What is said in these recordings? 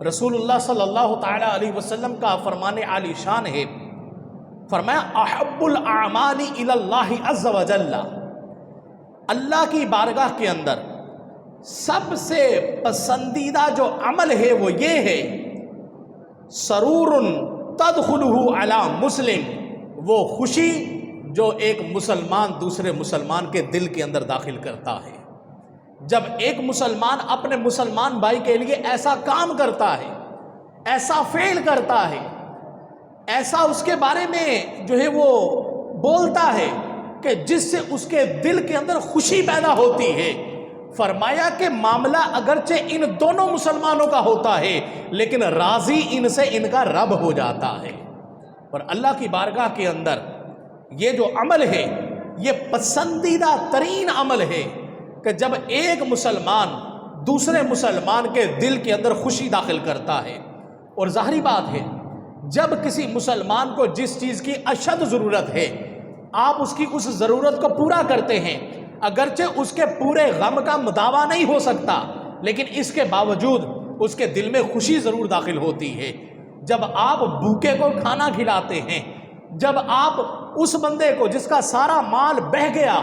رسول اللہ صلی اللہ تعالی علیہ وسلم کا فرمان عالی شان ہے، فرمایا احب الاعمال الی اللہ عز وجل، اللہ کی بارگاہ کے اندر سب سے پسندیدہ جو عمل ہے وہ یہ ہے، سرور تدخلہ علی مسلم، وہ خوشی جو ایک مسلمان دوسرے مسلمان کے دل کے اندر داخل کرتا ہے۔ جب ایک مسلمان اپنے مسلمان بھائی کے لیے ایسا کام کرتا ہے، ایسا فعل کرتا ہے، ایسا اس کے بارے میں جو ہے وہ بولتا ہے کہ جس سے اس کے دل کے اندر خوشی پیدا ہوتی ہے، فرمایا کہ معاملہ اگرچہ ان دونوں مسلمانوں کا ہوتا ہے لیکن راضی ان سے ان کا رب ہو جاتا ہے۔ اور اللہ کی بارگاہ کے اندر یہ جو عمل ہے یہ پسندیدہ ترین عمل ہے کہ جب ایک مسلمان دوسرے مسلمان کے دل کے اندر خوشی داخل کرتا ہے۔ اور ظاہری بات ہے جب کسی مسلمان کو جس چیز کی اشد ضرورت ہے آپ اس کی اس ضرورت کو پورا کرتے ہیں، اگرچہ اس کے پورے غم کا مداوع نہیں ہو سکتا لیکن اس کے باوجود اس کے دل میں خوشی ضرور داخل ہوتی ہے۔ جب آپ بھوکے کو کھانا کھلاتے ہیں، جب آپ اس بندے کو جس کا سارا مال بہہ گیا،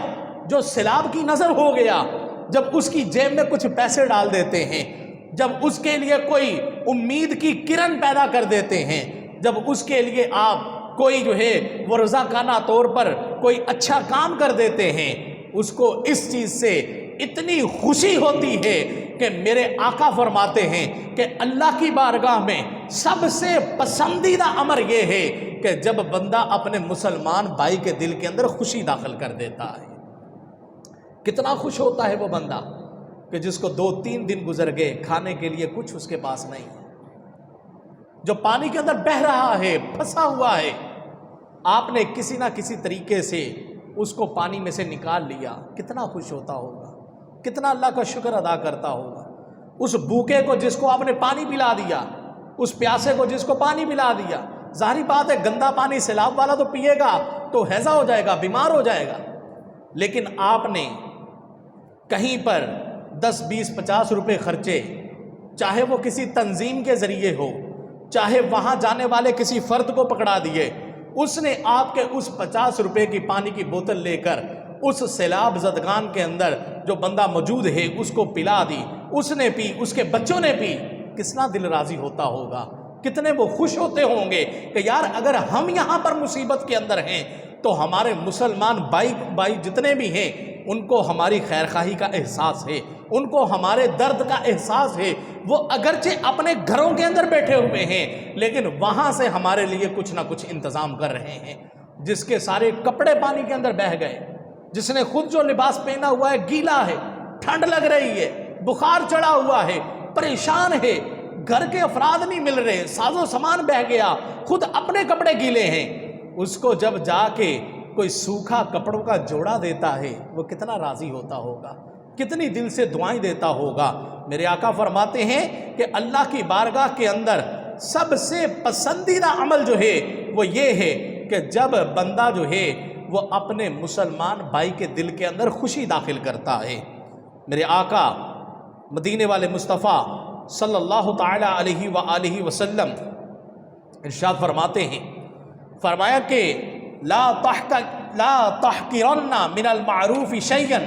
جو سیلاب کی نظر ہو گیا، جب اس کی جیب میں کچھ پیسے ڈال دیتے ہیں، جب اس کے لیے کوئی امید کی کرن پیدا کر دیتے ہیں، جب اس کے لیے آپ کوئی جو ہے وہ رضاکارانہ طور پر کوئی اچھا کام کر دیتے ہیں، اس کو اس چیز سے اتنی خوشی ہوتی ہے کہ میرے آقا فرماتے ہیں کہ اللہ کی بارگاہ میں سب سے پسندیدہ امر یہ ہے کہ جب بندہ اپنے مسلمان بھائی کے دل کے اندر خوشی داخل کر دیتا ہے۔ کتنا خوش ہوتا ہے وہ بندہ کہ جس کو 2-3 دن گزر گئے، کھانے کے لیے کچھ اس کے پاس نہیں، جو پانی کے اندر بہہ رہا ہے، پھنسا ہوا ہے، آپ نے کسی نہ کسی طریقے سے اس کو پانی میں سے نکال لیا، کتنا خوش ہوتا ہوگا، کتنا اللہ کا شکر ادا کرتا ہوگا۔ اس بھوکے کو جس کو آپ نے پانی پلا دیا، اس پیاسے کو جس کو پانی پلا دیا، ظاہری بات ہے گندا پانی سیلاب والا تو پیے گا تو ہیضہ ہو جائے گا، بیمار ہو جائے گا، لیکن آپ نے کہیں پر 10 20 50 روپے خرچے، چاہے وہ کسی تنظیم کے ذریعے ہو، چاہے وہاں جانے والے کسی فرد کو پکڑا دیے، اس نے آپ کے اس 50 روپے کی پانی کی بوتل لے کر اس سیلاب زدگان کے اندر جو بندہ موجود ہے اس کو پلا دی، اس نے پی، اس کے بچوں نے پی، کتنا دل راضی ہوتا ہوگا، کتنے وہ خوش ہوتے ہوں گے کہ یار اگر ہم یہاں پر مصیبت کے اندر ہیں تو ہمارے مسلمان بھائی جتنے بھی ہیں ان کو ہماری خیرخواہی کا احساس ہے، ان کو ہمارے درد کا احساس ہے، وہ اگرچہ اپنے گھروں کے اندر بیٹھے ہوئے ہیں لیکن وہاں سے ہمارے لیے کچھ نہ کچھ انتظام کر رہے ہیں۔ جس کے سارے کپڑے پانی کے اندر بہہ گئے، جس نے خود جو لباس پہنا ہوا ہے گیلا ہے، ٹھنڈ لگ رہی ہے، بخار چڑھا ہوا ہے، پریشان ہے، گھر کے افراد نہیں مل رہے، ساز و سامان بہہ گیا، خود اپنے کپڑے گیلے ہیں، اس کو جب جا کے کوئی سوکھا کپڑوں کا جوڑا دیتا ہے وہ کتنا راضی ہوتا ہوگا، کتنی دل سے دعائیں دیتا ہوگا۔ میرے آقا فرماتے ہیں کہ اللہ کی بارگاہ کے اندر سب سے پسندیدہ عمل جو ہے وہ یہ ہے کہ جب بندہ جو ہے وہ اپنے مسلمان بھائی کے دل کے اندر خوشی داخل کرتا ہے۔ میرے آقا مدینے والے مصطفیٰ صلی اللہ تعالی علیہ وآلہ وسلم ارشاد فرماتے ہیں، فرمایا کہ لا تحقرن من المعروف شیئا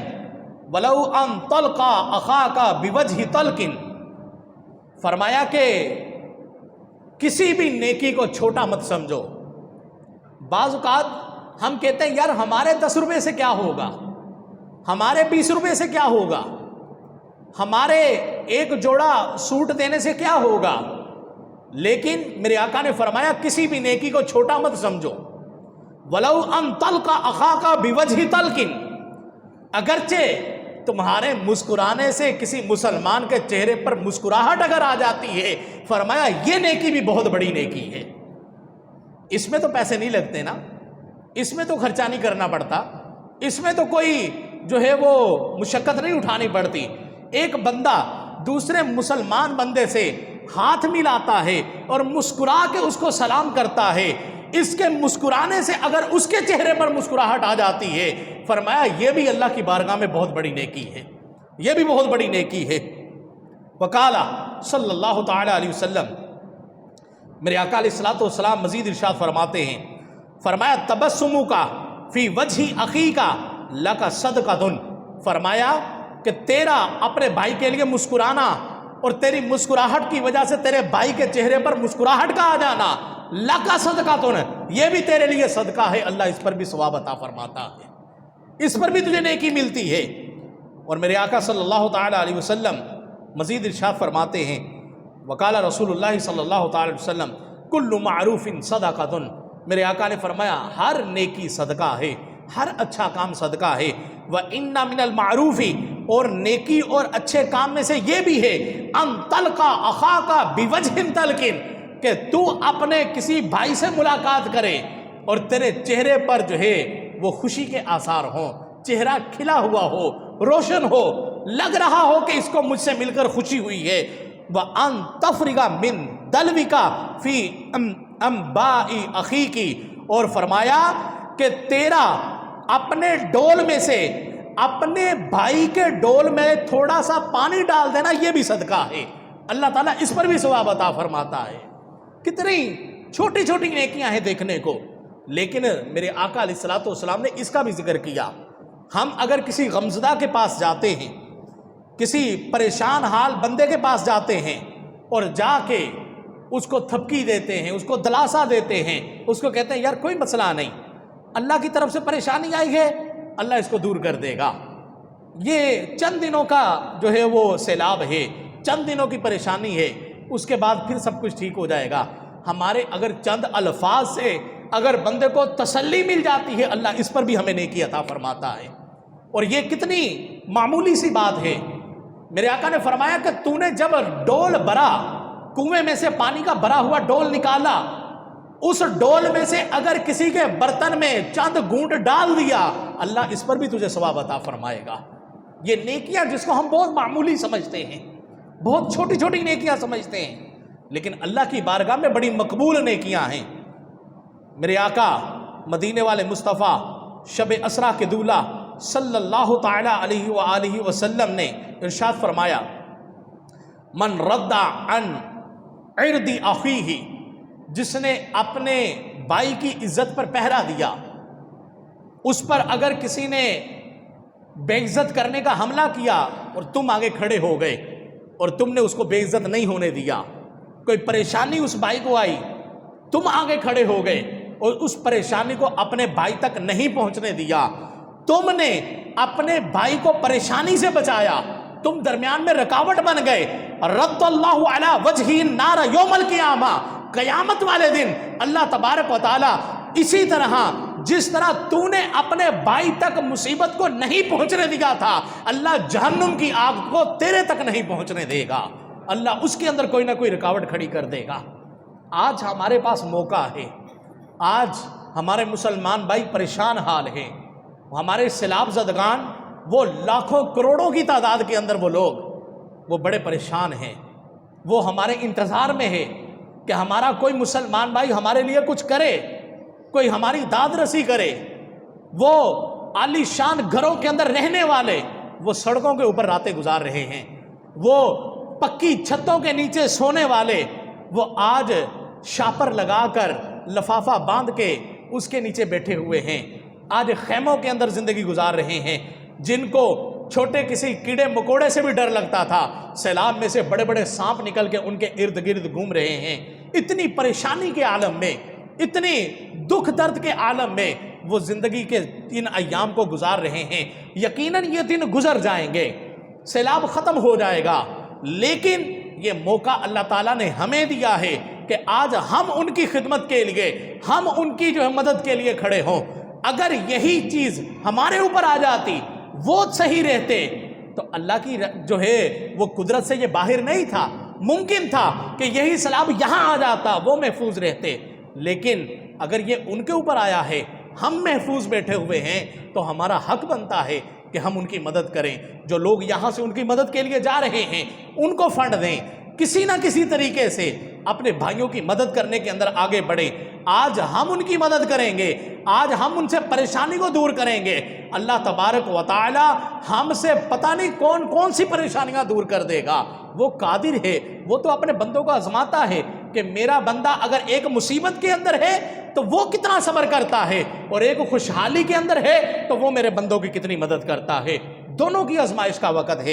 ولو ان تلقى اخاک بوجہ طلق، فرمایا کہ کسی بھی نیکی کو چھوٹا مت سمجھو۔ بعض اوقات ہم کہتے ہیں یار ہمارے 10 روپے سے کیا ہوگا، ہمارے 20 روپے سے کیا ہوگا، ہمارے ایک جوڑا سوٹ دینے سے کیا ہوگا، لیکن میرے آقا نے فرمایا کسی بھی نیکی کو چھوٹا مت سمجھو۔ وَلَوْ أَن تَلْقَى أَخَاكَ بِوَجْهِ طَلْقٍ، اگرچہ تمہارے مسکرانے سے کسی مسلمان کے چہرے پر مسکراہٹ اگر آ جاتی ہے، فرمایا یہ نیکی بھی بہت بڑی نیکی ہے۔ اس میں تو پیسے نہیں لگتے نا، اس میں تو خرچہ نہیں کرنا پڑتا، اس میں تو کوئی جو ہے وہ مشقت نہیں اٹھانی پڑتی۔ ایک بندہ دوسرے مسلمان بندے سے ہاتھ ملاتا ہے اور مسکرا کے اس کو سلام کرتا ہے، اس کے مسکرانے سے اگر اس کے چہرے پر مسکراہٹ آ جاتی ہے، فرمایا یہ بھی اللہ کی بارگاہ میں بہت بڑی نیکی ہے، یہ بھی بہت بڑی نیکی ہے۔ وقالا صلی اللہ تعالی علیہ وسلم، میرے آقا علیہ الصلوۃ والسلام مزید ارشاد فرماتے ہیں، فرمایا تبسمک فی وجہ اخیک لک صدقۃ، فرمایا کہ تیرا اپنے بھائی کے لیے مسکرانا اور تیری مسکراہٹ کی وجہ سے تیرے بھائی کے چہرے پر مسکراہٹ کا آ جانا، لک صدقۃ، یہ بھی تیرے لیے صدقہ ہے، اللہ اس پر بھی ثواب عطا فرماتا ہے، اس پر بھی تجھے نیکی ملتی ہے۔ اور میرے آقا صلی اللہ تعالی علیہ وسلم مزید ارشاد فرماتے ہیں، وقال رسول اللہ صلی اللہ تعالی علیہ وسلم کل معروف صدقۃ، میرے آقا نے فرمایا ہر نیکی صدقہ ہے، ہر اچھا کام صدقہ ہے، وَإِنَّ مِنَ الْمَعْرُوفِ، اور نیکی اور اچھے کام میں سے یہ بھی ہے، أَن تَلْقَى أَخَاكَ بِوَجْهٍ طَلْقٍ، کہ تو اپنے کسی بھائی سے ملاقات کرے اور تیرے چہرے پر جو ہے وہ خوشی کے آثار ہوں، چہرہ کھلا ہوا ہو، روشن ہو، لگ رہا ہو کہ اس کو مجھ سے مل کر خوشی ہوئی ہے، وَأَن تَفْرِغَ مِن دَلْوِكَ فِي أَنبَاءِ أَخِيكِ، اور فرمایا کہ تیرا اپنے ڈول میں سے اپنے بھائی کے ڈول میں تھوڑا سا پانی ڈال دینا، یہ بھی صدقہ ہے، اللہ تعالیٰ اس پر بھی ثواب عطا فرماتا ہے۔ کتنی چھوٹی چھوٹی نیکیاں ہیں دیکھنے کو، لیکن میرے آقا علیہ الصلوۃ والسلام نے اس کا بھی ذکر کیا۔ ہم اگر کسی غمزدہ کے پاس جاتے ہیں، کسی پریشان حال بندے کے پاس جاتے ہیں اور جا کے اس کو تھپکی دیتے ہیں، اس کو دلاسا دیتے ہیں، اس کو کہتے ہیں یار کوئی مسئلہ نہیں، اللہ کی طرف سے پریشانی آئی ہے، اللہ اس کو دور کر دے گا، یہ چند دنوں کا جو ہے وہ سیلاب ہے، چند دنوں کی پریشانی ہے، اس کے بعد پھر سب کچھ ٹھیک ہو جائے گا۔ ہمارے اگر چند الفاظ سے اگر بندے کو تسلی مل جاتی ہے، اللہ اس پر بھی ہمیں نیکی عطا فرماتا ہے۔ اور یہ کتنی معمولی سی بات ہے، میرے آقا نے فرمایا کہ تو نے جب ڈول بھرا، کنویں میں سے پانی کا بھرا ہوا ڈول نکالا، اس ڈول میں سے اگر کسی کے برتن میں چند گھونٹ ڈال دیا، اللہ اس پر بھی تجھے ثواب عطا فرمائے گا۔ یہ نیکیاں جس کو ہم بہت معمولی سمجھتے ہیں، بہت چھوٹی چھوٹی نیکیاں سمجھتے ہیں، لیکن اللہ کی بارگاہ میں بڑی مقبول نیکیاں ہیں۔ میرے آقا مدینے والے مصطفیٰ شب اسرا کے دولہ صلی اللہ تعالی علیہ وآلہ وسلم نے ارشاد فرمایا، من رد عن عرض اخیہ، جس نے اپنے بھائی کی عزت پر پہرا دیا، اس پر اگر کسی نے بے عزت کرنے کا حملہ کیا اور تم آگے کھڑے ہو گئے اور تم نے اس کو بے عزت نہیں ہونے دیا، کوئی پریشانی اس بھائی کو آئی، تم آگے کھڑے ہو گئے اور اس پریشانی کو اپنے بھائی تک نہیں پہنچنے دیا، تم نے اپنے بھائی کو پریشانی سے بچایا، تم درمیان میں رکاوٹ بن گئے، رد اللہ علی وجہ النار یوم القیامہ، قیامت والے دن اللہ تبارک و تعالی اسی طرح جس طرح تو نے اپنے بھائی تک مصیبت کو نہیں پہنچنے دیا تھا، اللہ جہنم کی آگ کو تیرے تک نہیں پہنچنے دے گا، اللہ اس کے اندر کوئی نہ کوئی رکاوٹ کھڑی کر دے گا۔ آج ہمارے پاس موقع ہے، آج ہمارے مسلمان بھائی پریشان حال ہیں، ہمارے سیلاب زدگان وہ لاکھوں کروڑوں کی تعداد کے اندر وہ لوگ وہ بڑے پریشان ہیں، وہ ہمارے انتظار میں ہے کہ ہمارا کوئی مسلمان بھائی ہمارے لیے کچھ کرے، کوئی ہماری داد رسی کرے۔ وہ عالی شان گھروں کے اندر رہنے والے وہ سڑکوں کے اوپر راتیں گزار رہے ہیں، وہ پکی چھتوں کے نیچے سونے والے وہ آج شاپر لگا کر لفافہ باندھ کے اس کے نیچے بیٹھے ہوئے ہیں، آج خیموں کے اندر زندگی گزار رہے ہیں، جن کو چھوٹے کسی کیڑے مکوڑے سے بھی ڈر لگتا تھا، سیلاب میں سے بڑے بڑے سانپ نکل کے ان کے ارد گرد گھوم رہے ہیں۔ اتنی پریشانی کے عالم میں، اتنی دکھ درد کے عالم میں وہ زندگی کے ان ایام کو گزار رہے ہیں۔ یقیناً یہ دن گزر جائیں گے، سیلاب ختم ہو جائے گا، لیکن یہ موقع اللہ تعالیٰ نے ہمیں دیا ہے کہ آج ہم ان کی خدمت کے لیے، ہم ان کی جو ہے مدد کے لیے کھڑے ہوں۔ اگر یہی چیز ہمارے اوپر آ جاتی، وہ صحیح رہتے، تو اللہ کی جو ہے وہ قدرت سے یہ باہر نہیں تھا، ممکن تھا کہ یہی سیلاب یہاں آ جاتا، وہ محفوظ رہتے، لیکن اگر یہ ان کے اوپر آیا ہے، ہم محفوظ بیٹھے ہوئے ہیں، تو ہمارا حق بنتا ہے کہ ہم ان کی مدد کریں۔ جو لوگ یہاں سے ان کی مدد کے لیے جا رہے ہیں ان کو فنڈ دیں، کسی نہ کسی طریقے سے اپنے بھائیوں کی مدد کرنے کے اندر آگے بڑھیں. آج ہم ان کی مدد کریں گے, آج ہم ان سے پریشانی کو دور کریں گے, اللہ تبارک و تعالی ہم سے پتہ نہیں کون کون سی پریشانیاں دور کر دے گا. وہ قادر ہے, وہ تو اپنے بندوں کو آزماتا ہے کہ میرا بندہ اگر ایک مصیبت کے اندر ہے تو وہ کتنا صبر کرتا ہے, اور ایک خوشحالی کے اندر ہے تو وہ میرے بندوں کی کتنی مدد کرتا ہے. دونوں کی آزمائش کا وقت ہے.